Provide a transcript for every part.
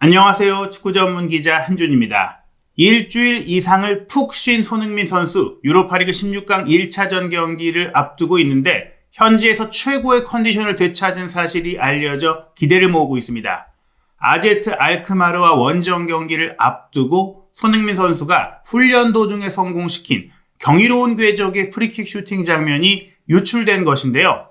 안녕하세요. 축구 전문 기자 한준입니다. 일주일 이상을 푹 쉰 손흥민 선수, 유로파리그 16강 1차전 경기를 앞두고 있는데 현지에서 최고의 컨디션을 되찾은 사실이 알려져 기대를 모으고 있습니다. 아제트 알크마르와 원정 경기를 앞두고 손흥민 선수가 훈련 도중에 성공시킨 경이로운 궤적의 프리킥 슈팅 장면이 유출된 것인데요.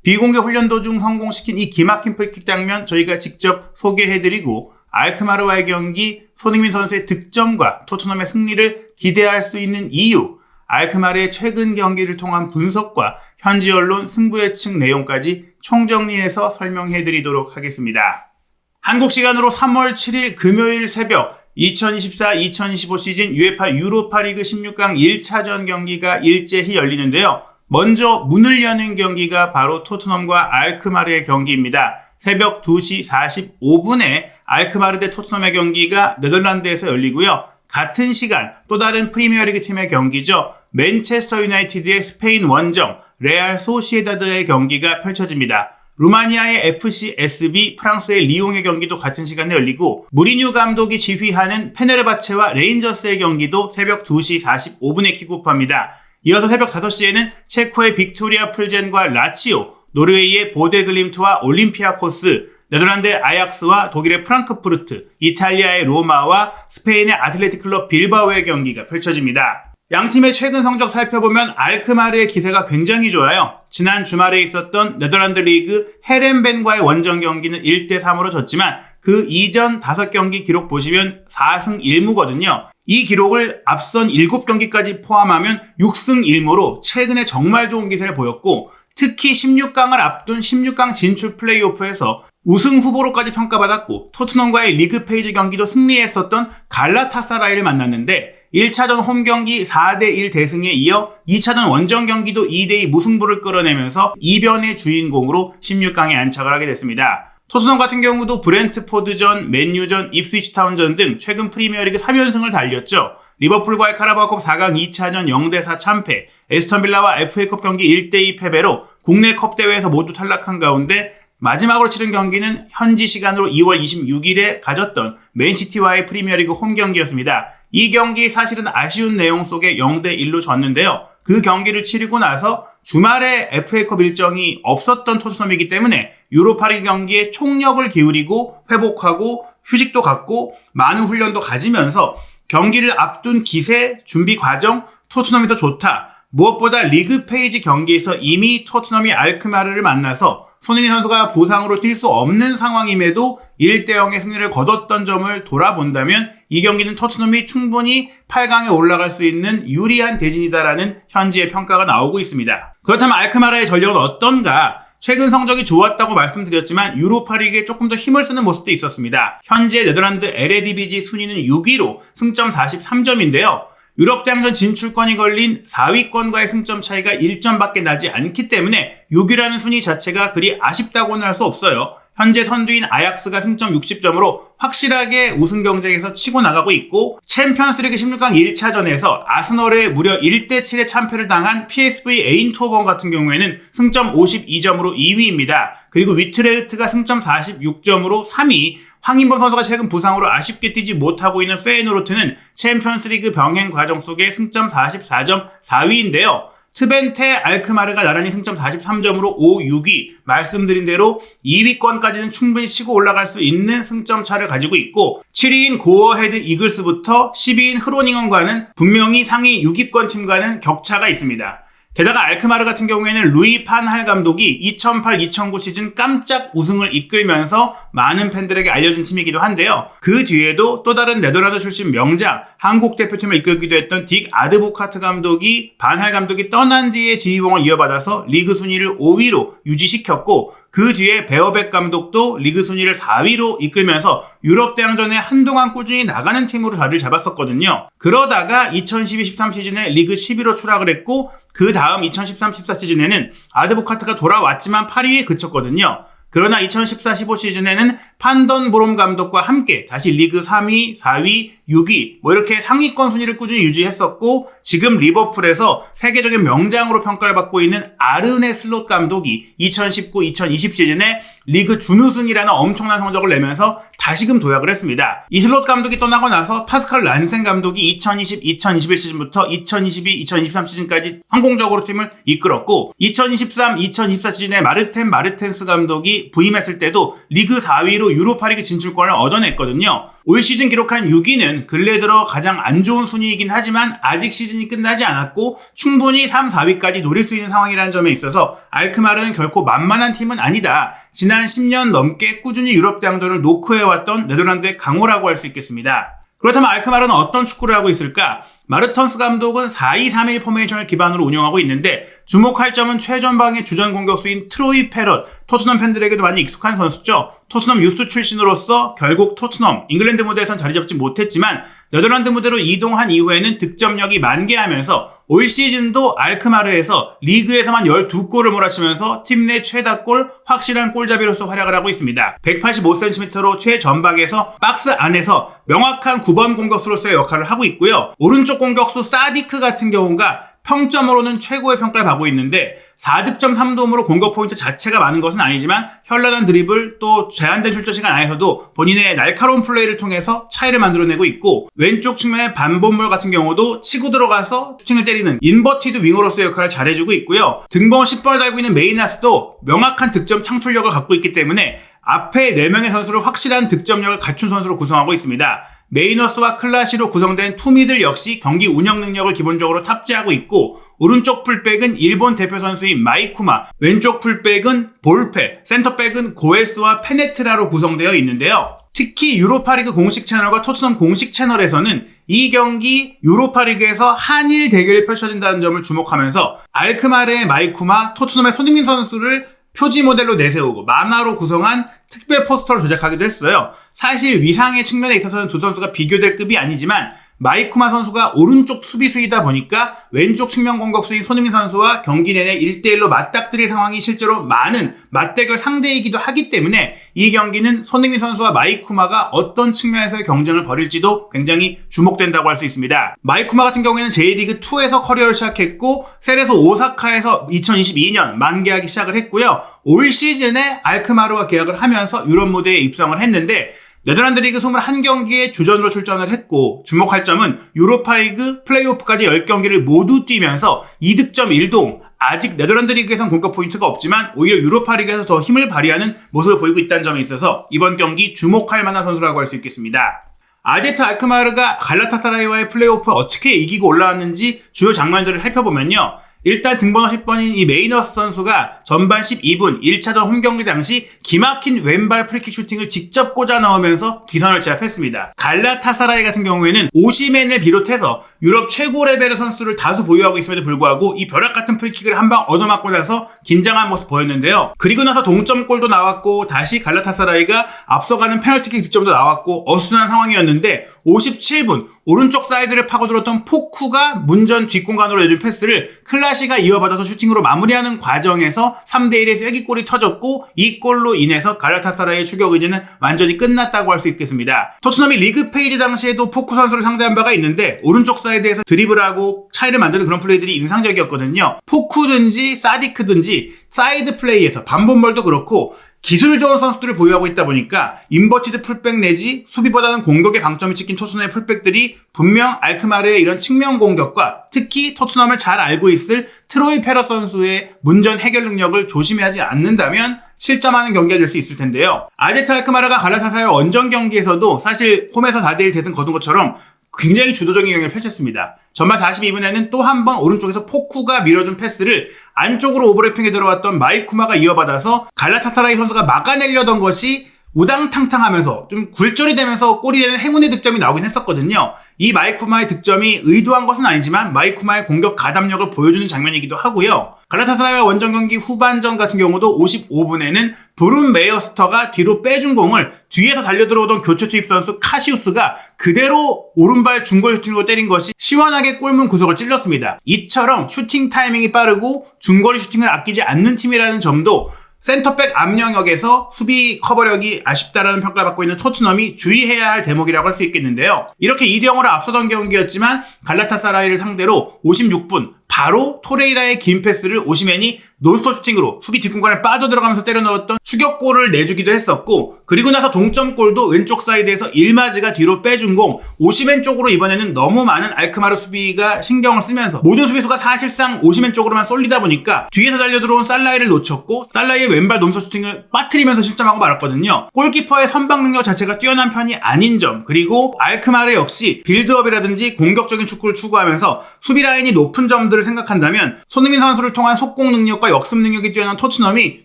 비공개 훈련 도중 성공시킨 이 기막힌 프리킥 장면 저희가 직접 소개해드리고 알크마르와의 경기, 손흥민 선수의 득점과 토트넘의 승리를 기대할 수 있는 이유, 알크마르의 최근 경기를 통한 분석과 현지 언론 승부 예측 내용까지 총정리해서 설명해드리도록 하겠습니다. 한국 시간으로 3월 7일 금요일 새벽 2024-2025 시즌 UEFA 유로파리그 16강 1차전 경기가 일제히 열리는데요. 먼저 문을 여는 경기가 바로 토트넘과 알크마르의 경기입니다. 새벽 2시 45분에 알크마르 대 토트넘의 경기가 네덜란드에서 열리고요. 같은 시간 또 다른 프리미어리그 팀의 경기죠. 맨체스터 유나이티드의 스페인 원정 레알 소시에다드의 경기가 펼쳐집니다. 루마니아의 FC SB, 프랑스의 리옹의 경기도 같은 시간에 열리고 무리뉴 감독이 지휘하는 페네르바체와 레인저스의 경기도 새벽 2시 45분에 킥오프합니다. 이어서 새벽 5시에는 체코의 빅토리아 풀젠과 라치오, 노르웨이의 보데글림트와 올림피아코스, 네덜란드의 아약스와 독일의 프랑크푸르트, 이탈리아의 로마와 스페인의 아틀레틱 클럽 빌바오의 경기가 펼쳐집니다. 양팀의 최근 성적 살펴보면 알크마르의 기세가 굉장히 좋아요. 지난 주말에 있었던 네덜란드 리그 헤렌벤과의 원정 경기는 1대3으로 졌지만 그 이전 5경기 기록 보시면 4승 1무거든요. 이 기록을 앞선 7경기까지 포함하면 6승 1무로 최근에 정말 좋은 기세를 보였고 특히 16강을 앞둔 16강 진출 플레이오프에서 우승 후보로까지 평가받았고 토트넘과의 리그 페이지 경기도 승리했었던 갈라타사라이를 만났는데 1차전 홈경기 4대1 대승에 이어 2차전 원정 경기도 2대2 무승부를 끌어내면서 이변의 주인공으로 16강에 안착을 하게 됐습니다. 토트넘 같은 경우도 브렌트포드전, 맨유전, 입스위치 타운전 등 최근 프리미어리그 3연승을 달렸죠. 리버풀과의 카라바오컵 4강 2차전 0대4 참패, 에스턴빌라와 FA컵 경기 1대2 패배로 국내 컵 대회에서 모두 탈락한 가운데 마지막으로 치른 경기는 현지 시간으로 2월 26일에 가졌던 맨시티와의 프리미어리그 홈 경기였습니다. 이 경기 사실은 아쉬운 내용 속에 0대1로 졌는데요. 그 경기를 치르고 나서 주말에 FA컵 일정이 없었던 토트넘이기 때문에 유로파리그 경기에 총력을 기울이고 회복하고 휴식도 갖고 많은 훈련도 가지면서 경기를 앞둔 기세, 준비 과정, 토트넘이 더 좋다. 무엇보다 리그 페이지 경기에서 이미 토트넘이 알크마르를 만나서 손흥민 선수가 부상으로 뛸 수 없는 상황임에도 1대0의 승리를 거뒀던 점을 돌아본다면 이 경기는 토트넘이 충분히 8강에 올라갈 수 있는 유리한 대진이다라는 현지의 평가가 나오고 있습니다. 그렇다면 알크마르의 전력은 어떤가? 최근 성적이 좋았다고 말씀드렸지만 유로파리그에 조금 더 힘을 쓰는 모습도 있었습니다. 현재 네덜란드 에레디비지 순위는 6위로 승점 43점인데요. 유럽 대항전 진출권이 걸린 4위권과의 승점 차이가 1점밖에 나지 않기 때문에 6위라는 순위 자체가 그리 아쉽다고는 할 수 없어요. 현재 선두인 아약스가 승점 60점으로 확실하게 우승 경쟁에서 치고 나가고 있고 챔피언스리그 16강 1차전에서 아스널에 무려 1대7의 참패를 당한 PSV 에인트호벤 같은 경우에는 승점 52점으로 2위입니다. 그리고 위트레흐트가 승점 46점으로 3위, 황인범 선수가 최근 부상으로 아쉽게 뛰지 못하고 있는 페이노르트는 챔피언스리그 병행 과정 속에 승점 44점 4위인데요. 트벤테, 알크마르가 나란히 승점 43점으로 5, 6위, 말씀드린 대로 2위권까지는 충분히 치고 올라갈 수 있는 승점 차를 가지고 있고 7위인 고어헤드 이글스부터 10위인 흐로닝언과는 분명히 상위 6위권 팀과는 격차가 있습니다. 게다가 알크마르 같은 경우에는 루이 판할 감독이 2008-2009 시즌 깜짝 우승을 이끌면서 많은 팬들에게 알려진 팀이기도 한데요. 그 뒤에도 또 다른 네덜란드 출신 명장, 한국 대표팀을 이끌기도 했던 딕 아드보카트 감독이 판할 감독이 떠난 뒤에 지휘봉을 이어받아서 리그 순위를 5위로 유지시켰고 그 뒤에 베어백 감독도 리그 순위를 4위로 이끌면서 유럽 대항전에 한동안 꾸준히 나가는 팀으로 자리를 잡았었거든요. 그러다가 2012-13 시즌에 리그 10위로 추락을 했고 그 다음 2013-14 시즌에는 아드보카트가 돌아왔지만 8위에 그쳤거든요. 그러나 2014-15 시즌에는 판던 보롬 감독과 함께 다시 리그 3위, 4위, 6위 뭐 이렇게 상위권 순위를 꾸준히 유지했었고 지금 리버풀에서 세계적인 명장으로 평가를 받고 있는 아르네 슬롯 감독이 2019-2020 시즌에 리그 준우승이라는 엄청난 성적을 내면서 다시금 도약을 했습니다. 이 슬롯 감독이 떠나고 나서 파스칼 란센 감독이 2020-2021 시즌부터 2022-2023 시즌까지 성공적으로 팀을 이끌었고 2023-2024 시즌에 마르텐 마르텐스 감독이 부임했을 때도 리그 4위로 유로파리그 진출권을 얻어냈거든요. 올 시즌 기록한 6위는 근래 들어 가장 안 좋은 순위이긴 하지만 아직 시즌이 끝나지 않았고 충분히 3, 4위까지 노릴 수 있는 상황이라는 점에 있어서 알크마르는 결코 만만한 팀은 아니다. 지난 10년 넘게 꾸준히 유럽 대항전을 노크해왔던 네덜란드의 강호라고 할 수 있겠습니다. 그렇다면 알크마르는 어떤 축구를 하고 있을까? 마르턴스 감독은 4-2-3-1 포메이션을 기반으로 운영하고 있는데 주목할 점은 최전방의 주전 공격수인 트로이 페럿, 토트넘 팬들에게도 많이 익숙한 선수죠. 토트넘 유스 출신으로서 결국 토트넘, 잉글랜드 무대에선 자리 잡지 못했지만 네덜란드 무대로 이동한 이후에는 득점력이 만개하면서 올 시즌도 알크마르에서 리그에서만 12골을 몰아치면서 팀 내 최다골, 확실한 골잡이로서 활약을 하고 있습니다. 185cm로 최전방에서 박스 안에서 명확한 9번 공격수로서의 역할을 하고 있고요. 오른쪽 공격수 사디크 같은 경우가 평점으로는 최고의 평가를 받고 있는데 4득점 3도움으로 공격 포인트 자체가 많은 것은 아니지만 현란한 드리블 또 제한된 출전 시간 안에서도 본인의 날카로운 플레이를 통해서 차이를 만들어내고 있고 왼쪽 측면의 반본물 같은 경우도 치고 들어가서 슈팅을 때리는 인버티드 윙어로서의 역할을 잘해주고 있고요. 등번호 10번을 달고 있는 메이나스도 명확한 득점 창출력을 갖고 있기 때문에 앞에 4명의 선수를 확실한 득점력을 갖춘 선수로 구성하고 있습니다. 메이너스와 클라시로 구성된 투미들 역시 경기 운영 능력을 기본적으로 탑재하고 있고 오른쪽 풀백은 일본 대표 선수인 마이쿠마, 왼쪽 풀백은 볼페, 센터백은 고에스와 페네트라로 구성되어 있는데요. 특히 유로파리그 공식 채널과 토트넘 공식 채널에서는 이 경기 유로파리그에서 한일 대결이 펼쳐진다는 점을 주목하면서 알크마르의 마이쿠마, 토트넘의 손흥민 선수를 표지 모델로 내세우고 만화로 구성한 특별 포스터를 제작하기도 했어요. 사실 위상의 측면에 있어서는 두 선수가 비교될 급이 아니지만 마이쿠마 선수가 오른쪽 수비수이다 보니까 왼쪽 측면 공격수인 손흥민 선수와 경기 내내 1대1로 맞닥뜨릴 상황이 실제로 많은 맞대결 상대이기도 하기 때문에 이 경기는 손흥민 선수와 마이쿠마가 어떤 측면에서의 경쟁을 벌일지도 굉장히 주목된다고 할 수 있습니다. 마이쿠마 같은 경우에는 J리그2에서 커리어를 시작했고 셀에서 오사카에서 2022년 만계하기 시작을 했고요. 올 시즌에 알크마르와 계약을 하면서 유럽 무대에 입성을 했는데 네덜란드 리그 21경기에 주전으로 출전을 했고 주목할 점은 유로파리그 플레이오프까지 10경기를 모두 뛰면서 2득점 1도움 아직 네덜란드 리그에선 공격 포인트가 없지만 오히려 유로파리그에서 더 힘을 발휘하는 모습을 보이고 있다는 점에 있어서 이번 경기 주목할 만한 선수라고 할 수 있겠습니다. 아제트 알크마르가 갈라타사라이와의 플레이오프 어떻게 이기고 올라왔는지 주요 장면들을 살펴보면요. 일단 등번호 10번인 이 메이너스 선수가 전반 12분 1차전 홈경기 당시 기막힌 왼발 프리킥 슈팅을 직접 꽂아 넣으면서 기선을 제압했습니다. 갈라타사라이 같은 경우에는 오시멘을 비롯해서 유럽 최고 레벨의 선수를 다수 보유하고 있음에도 불구하고 이 벼락같은 프리킥을 한 방 얻어맞고 나서 긴장한 모습 보였는데요. 그리고 나서 동점골도 나왔고 다시 갈라타사라이가 앞서가는 페널티킥 득점도 나왔고 어수선한 상황이었는데 57분 오른쪽 사이드를 파고들었던 포쿠가 문전 뒷공간으로 내준 패스를 클라시가 이어받아서 슈팅으로 마무리하는 과정에서 3대1의 쐐기골이 터졌고 이 골로 인해서 갈라타사라이의 추격 의지는 완전히 끝났다고 할 수 있겠습니다. 토트넘이 리그 페이지 당시에도 포쿠 선수를 상대한 바가 있는데 오른쪽 사이드에서 드리블하고 차이를 만드는 그런 플레이들이 인상적이었거든요. 포쿠든지 사디크든지 사이드 플레이에서 반본벌도 그렇고 기술 좋은 선수들을 보유하고 있다 보니까 인버티드 풀백 내지 수비보다는 공격에 방점이 찍힌 토트넘의 풀백들이 분명 알크마르의 이런 측면 공격과 특히 토트넘을 잘 알고 있을 트로이 페럿 선수의 문전 해결 능력을 조심하지 않는다면 실점하는 경기가 될 수 있을 텐데요. 아제트 알크마르가 갈라타사라이 원정 경기에서도 사실 홈에서 4대1 대승 거둔 것처럼 굉장히 주도적인 경기를 펼쳤습니다. 전반 42분에는 또 한 번 오른쪽에서 포쿠가 밀어준 패스를 안쪽으로 오버래핑에 들어왔던 마이쿠마가 이어받아서 갈라타사라이 선수가 막아내려던 것이 우당탕탕하면서 좀 굴절이 되면서 골이 되는 행운의 득점이 나오긴 했었거든요. 이 마이쿠마의 득점이 의도한 것은 아니지만 마이쿠마의 공격 가담력을 보여주는 장면이기도 하고요. 갈라타사라이와 원정 경기 후반전 같은 경우도 55분에는 브룬 메이어스터가 뒤로 빼준 공을 뒤에서 달려들어오던 교체 투입 선수 카시우스가 그대로 오른발 중거리 슈팅으로 때린 것이 시원하게 골문 구석을 찔렀습니다. 이처럼 슈팅 타이밍이 빠르고 중거리 슈팅을 아끼지 않는 팀이라는 점도 센터백 앞 영역에서 수비 커버력이 아쉽다라는 평가를 받고 있는 토트넘이 주의해야 할 대목이라고 할 수 있겠는데요. 이렇게 2대0으로 앞서던 경기였지만 갈라타사라이를 상대로 56분 바로 토레이라의 긴 패스를 오시맨이 논스톱 슈팅으로 수비 뒷공간에 빠져들어가면서 때려 넣었던 추격골을 내주기도 했었고, 그리고 나서 동점골도 왼쪽 사이드에서 일마즈가 뒤로 빼준 공, 오시맨 쪽으로 이번에는 너무 많은 알크마르 수비가 신경을 쓰면서 모든 수비수가 사실상 오시맨 쪽으로만 쏠리다 보니까 뒤에서 달려들어온 살라이를 놓쳤고, 살라이의 왼발 논스톱 슈팅을 빠뜨리면서 실점하고 말았거든요. 골키퍼의 선방 능력 자체가 뛰어난 편이 아닌 점, 그리고 알크마르 역시 빌드업이라든지 공격적인 축구를 추구하면서 수비 라인이 높은 점들을 생각한다면 손흥민 선수를 통한 속공 능력과 역습 능력이 뛰어난 토트넘이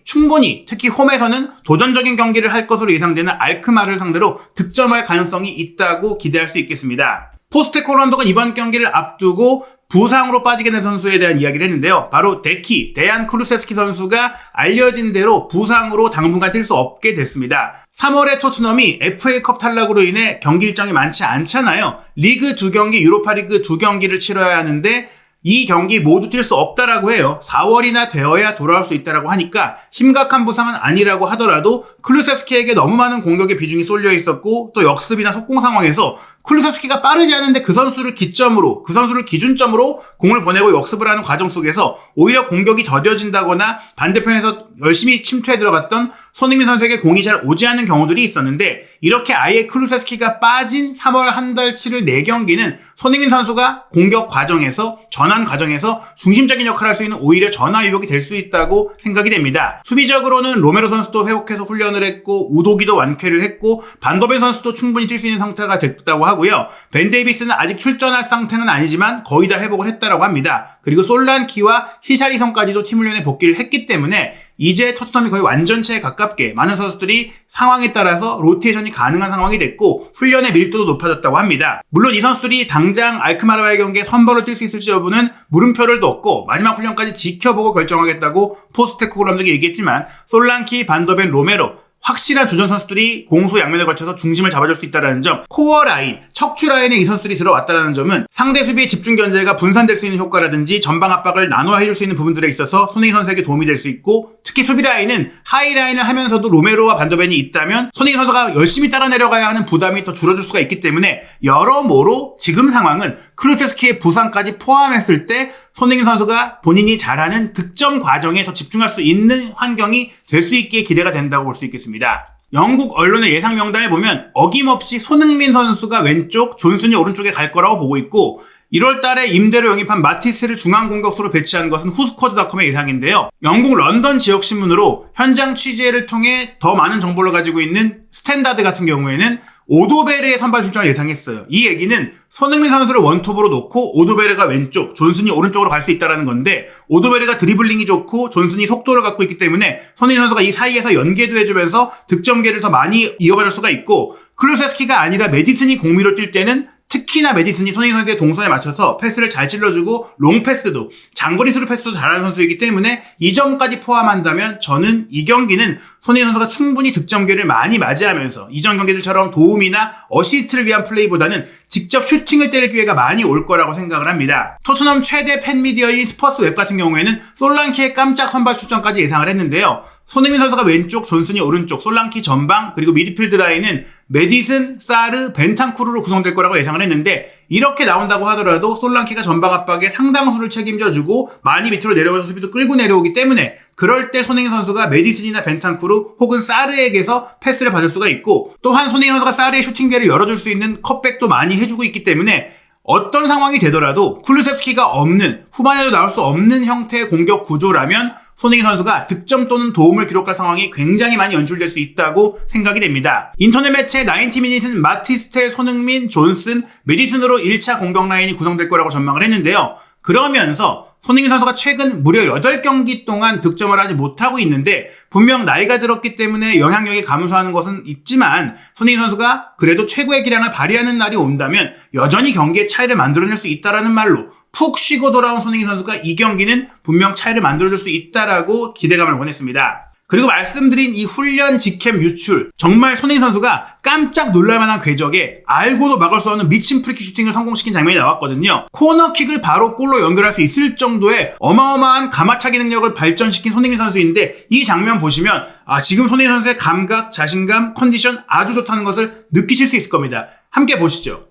충분히, 특히 홈에서는 도전적인 경기를 할 것으로 예상되는 알크마르를 상대로 득점할 가능성이 있다고 기대할 수 있겠습니다. 포스테코글루 감독은 이번 경기를 앞두고 부상으로 빠지게 된 선수에 대한 이야기를 했는데요. 바로 데얀 쿠루세스키 선수가 알려진 대로 부상으로 당분간 뛸 수 없게 됐습니다. 3월에 토트넘이 FA컵 탈락으로 인해 경기 일정이 많지 않잖아요. 리그 2경기, 유로파리그 2경기를 치러야 하는데 이 경기 모두 뛸 수 없다라고 해요. 4월이나 되어야 돌아올 수 있다라고 하니까 심각한 부상은 아니라고 하더라도 클루세스키에게 너무 많은 공격의 비중이 쏠려 있었고, 또 역습이나 속공 상황에서 클루세스키가 빠르지 않은데 그 선수를 기준점으로 공을 보내고 역습을 하는 과정 속에서 오히려 공격이 더뎌진다거나 반대편에서 열심히 침투해 들어갔던 손흥민 선수에게 공이 잘 오지 않는 경우들이 있었는데, 이렇게 아예 클루세스키가 빠진 3월 한 달 치를 4경기는 손흥민 선수가 공격 과정에서, 전환 과정에서 중심적인 역할을 할 수 있는 오히려 전화위복이 될 수 있다고 생각이 됩니다. 수비적으로는 로메로 선수도 회복해서 훈련을 했고, 우도기도 완쾌를 했고, 반더벤 선수도 충분히 뛸 수 있는 상태가 됐다고 하고요. 벤 데이비스는 아직 출전할 상태는 아니지만 거의 다 회복을 했다라고 합니다. 그리고 솔란키와 히샬리선까지도 팀 훈련에 복귀를 했기 때문에 이제 토트넘이 거의 완전체에 가깝게 많은 선수들이 상황에 따라서 로테이션이 가능한 상황이 됐고, 훈련의 밀도도 높아졌다고 합니다. 물론 이 선수들이 당장 알크마르와의 경기에 선발로 뛸 수 있을지 여부는 물음표를 뒀고 마지막 훈련까지 지켜보고 결정하겠다고 포스테코글루 감독이 얘기했지만, 솔란키, 반더벤, 로메로 확실한 주전 선수들이 공수 양면에 걸쳐서 중심을 잡아줄 수 있다는 점, 코어 라인, 척추 라인에 이 선수들이 들어왔다는 점은 상대 수비의 집중 견제가 분산될 수 있는 효과라든지 전방 압박을 나눠 해줄 수 있는 부분들에 있어서 손흥민 선수에게 도움이 될 수 있고, 특히 수비 라인은 하이 라인을 하면서도 로메로와 반더벤이 있다면 손흥민 선수가 열심히 따라 내려가야 하는 부담이 더 줄어들 수가 있기 때문에 여러모로 지금 상황은 클루세스키의 부상까지 포함했을 때 손흥민 선수가 본인이 잘하는 득점 과정에 더 집중할 수 있는 환경이 될 수 있게 기대가 된다고 볼 수 있겠습니다. 영국 언론의 예상 명단을 보면 어김없이 손흥민 선수가 왼쪽, 존슨이 오른쪽에 갈 거라고 보고 있고, 1월 달에 임대로 영입한 마티스를 중앙 공격수로 배치한 것은 후스쿼드닷컴의 예상인데요. 영국 런던 지역 신문으로 현장 취재를 통해 더 많은 정보를 가지고 있는 스탠다드 같은 경우에는 오도베르의 선발 출전을 예상했어요. 이 얘기는 손흥민 선수를 원톱으로 놓고 오도베르가 왼쪽, 존슨이 오른쪽으로 갈 수 있다는 건데, 오도베르가 드리블링이 좋고 존슨이 속도를 갖고 있기 때문에 손흥민 선수가 이 사이에서 연계도 해주면서 득점계를 더 많이 이어갈 수가 있고, 클루세스키가 아니라 메디슨이 공미로 뛸 때는 특히나 메디슨이 손흥민 선수의 동선에 맞춰서 패스를 잘 찔러주고 롱패스도, 장거리 스루 패스도 잘하는 선수이기 때문에 이 점까지 포함한다면 저는 이 경기는 손흥민 선수가 충분히 득점기를 많이 맞이하면서 이전 경기들처럼 도움이나 어시스트를 위한 플레이보다는 직접 슈팅을 때릴 기회가 많이 올 거라고 생각을 합니다. 토트넘 최대 팬미디어인 스퍼스 웹 같은 경우에는 솔란키의 깜짝 선발 출전까지 예상을 했는데요. 손흥민 선수가 왼쪽, 존슨이 오른쪽, 솔란키 전방, 그리고 미드필드 라인은 메디슨, 사르, 벤탄쿠르로 구성될 거라고 예상을 했는데, 이렇게 나온다고 하더라도 솔란키가 전방 압박에 상당수를 책임져주고 많이 밑으로 내려가서 수비도 끌고 내려오기 때문에 그럴 때 손흥민 선수가 메디슨이나 벤탄쿠르 혹은 사르에게서 패스를 받을 수가 있고, 또한 손흥민 선수가 사르의 슈팅 기회를 열어줄 수 있는 컷백도 많이 해주고 있기 때문에 어떤 상황이 되더라도 클루세스키가 없는, 후반에도 나올 수 없는 형태의 공격 구조라면 손흥민 선수가 득점 또는 도움을 기록할 상황이 굉장히 많이 연출될 수 있다고 생각이 됩니다. 인터넷 매체 90미닛은 마티스텔, 손흥민, 존슨, 메디슨으로 1차 공격 라인이 구성될 거라고 전망을 했는데요. 그러면서 손흥민 선수가 최근 무려 8경기 동안 득점을 하지 못하고 있는데, 분명 나이가 들었기 때문에 영향력이 감소하는 것은 있지만 손흥민 선수가 그래도 최고의 기량을 발휘하는 날이 온다면 여전히 경기의 차이를 만들어낼 수 있다라는 말로 푹 쉬고 돌아온 손흥민 선수가 이 경기는 분명 차이를 만들어줄 수 있다라고 기대감을 보냈습니다. 그리고 말씀드린 이 훈련 직캠 유출, 정말 손흥민 선수가 깜짝 놀랄만한 궤적에 알고도 막을 수 없는 미친 프리킥 슈팅을 성공시킨 장면이 나왔거든요. 코너킥을 바로 골로 연결할 수 있을 정도의 어마어마한 가마차기 능력을 발전시킨 손흥민 선수인데, 이 장면 보시면 지금 손흥민 선수의 감각, 자신감, 컨디션 아주 좋다는 것을 느끼실 수 있을 겁니다. 함께 보시죠.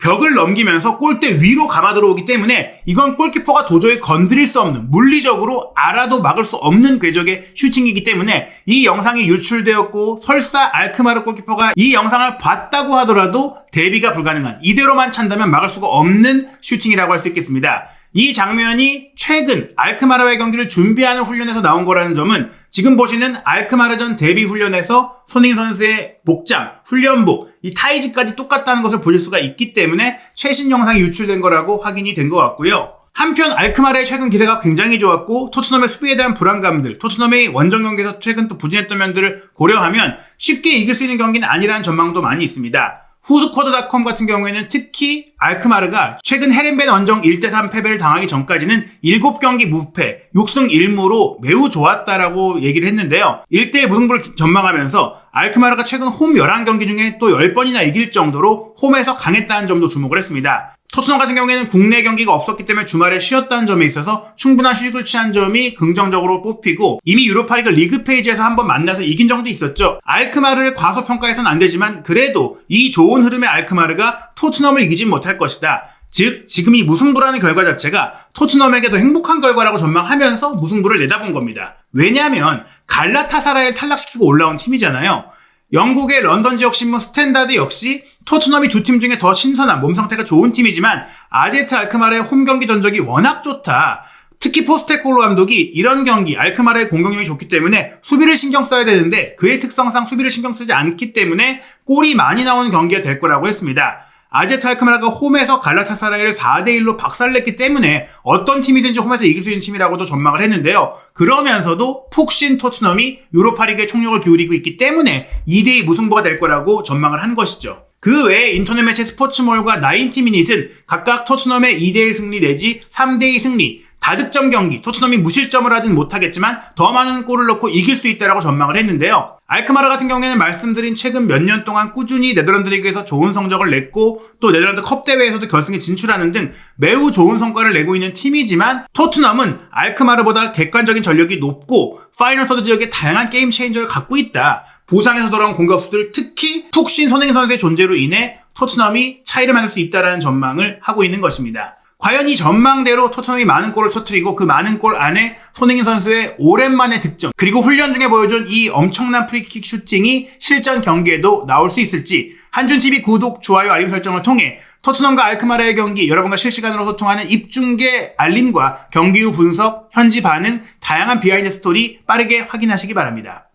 벽을 넘기면서 골대 위로 감아 들어오기 때문에 이건 골키퍼가 도저히 건드릴 수 없는, 물리적으로 알아도 막을 수 없는 궤적의 슈팅이기 때문에 이 영상이 유출되었고 설사 알크마르 골키퍼가 이 영상을 봤다고 하더라도 대비가 불가능한, 이대로만 찬다면 막을 수가 없는 슈팅이라고 할 수 있겠습니다. 이 장면이 최근 알크마르와의 경기를 준비하는 훈련에서 나온 거라는 점은 지금 보시는 알크마르전 데뷔 훈련에서 손흥민 선수의 복장, 훈련복, 이 타이즈까지 똑같다는 것을 보실 수가 있기 때문에 최신 영상이 유출된 거라고 확인이 된 것 같고요. 한편 알크마르의 최근 기세가 굉장히 좋았고 토트넘의 수비에 대한 불안감들, 토트넘의 원정 경기에서 최근 또 부진했던 면들을 고려하면 쉽게 이길 수 있는 경기는 아니라는 전망도 많이 있습니다. 후스쿼드닷컴 같은 경우에는 특히 알크마르가 최근 헤렌벤 원정 1대3 패배를 당하기 전까지는 7경기 무패, 6승 1무로 매우 좋았다라고 얘기를 했는데요. 1대1 무승부를 전망하면서 알크마르가 최근 홈 11경기 중에 또 10번이나 이길 정도로 홈에서 강했다는 점도 주목을 했습니다. 토트넘 같은 경우에는 국내 경기가 없었기 때문에 주말에 쉬었다는 점에 있어서 충분한 휴식을 취한 점이 긍정적으로 뽑히고, 이미 유로파리그 리그 페이지에서 한번 만나서 이긴 적도 있었죠. 알크마르를 과소평가해서는 안 되지만 그래도 이 좋은 흐름의 알크마르가 토트넘을 이기진 못할 것이다. 즉 지금 이 무승부라는 결과 자체가 토트넘에게 더 행복한 결과라고 전망하면서 무승부를 내다본 겁니다. 왜냐하면 갈라타사라를 탈락시키고 올라온 팀이잖아요. 영국의 런던 지역 신문 스탠다드 역시 토트넘이 두 팀 중에 더 신선한, 몸 상태가 좋은 팀이지만 아제트 알크마르의 홈 경기 전적이 워낙 좋다. 특히 포스테코글루 감독이 이런 경기 알크마르의 공격력이 좋기 때문에 수비를 신경 써야 되는데 그의 특성상 수비를 신경 쓰지 않기 때문에 골이 많이 나오는 경기가 될 거라고 했습니다. 아제트 알크마르가 홈에서 갈라타사라이를 4대1로 박살냈기 때문에 어떤 팀이든지 홈에서 이길 수 있는 팀이라고도 전망을 했는데요. 그러면서도 푹 쉰 토트넘이 유로파리그에 총력을 기울이고 있기 때문에 2대2 무승부가 될 거라고 전망을 한 것이죠. 그 외에 인터넷 매체 스포츠몰과 90미닛은 각각 토트넘의 2대1 승리 내지 3대2 승리, 다득점 경기, 토트넘이 무실점을 하진 못하겠지만 더 많은 골을 넣고 이길 수 있다라고 전망을 했는데요. 알크마르 같은 경우에는 말씀드린 최근 몇 년 동안 꾸준히 네덜란드 리그에서 좋은 성적을 냈고 또 네덜란드 컵 대회에서도 결승에 진출하는 등 매우 좋은 성과를 내고 있는 팀이지만, 토트넘은 알크마르보다 객관적인 전력이 높고 파이널 서드 지역에 다양한 게임 체인저를 갖고 있다. 부상에서 돌아온 공격수들, 특히 푹 쉰 손흥민 선수의 존재로 인해 토트넘이 차이를 만들 수 있다는 전망을 하고 있는 것입니다. 과연 이 전망대로 토트넘이 많은 골을 터뜨리고 그 많은 골 안에 손흥민 선수의 오랜만의 득점, 그리고 훈련 중에 보여준 이 엄청난 프리킥 슈팅이 실전 경기에도 나올 수 있을지, 한준TV 구독, 좋아요, 알림 설정을 통해 토트넘과 알크마르의 경기 여러분과 실시간으로 소통하는 입중계 알림과 경기 후 분석, 현지 반응, 다양한 비하인드 스토리 빠르게 확인하시기 바랍니다.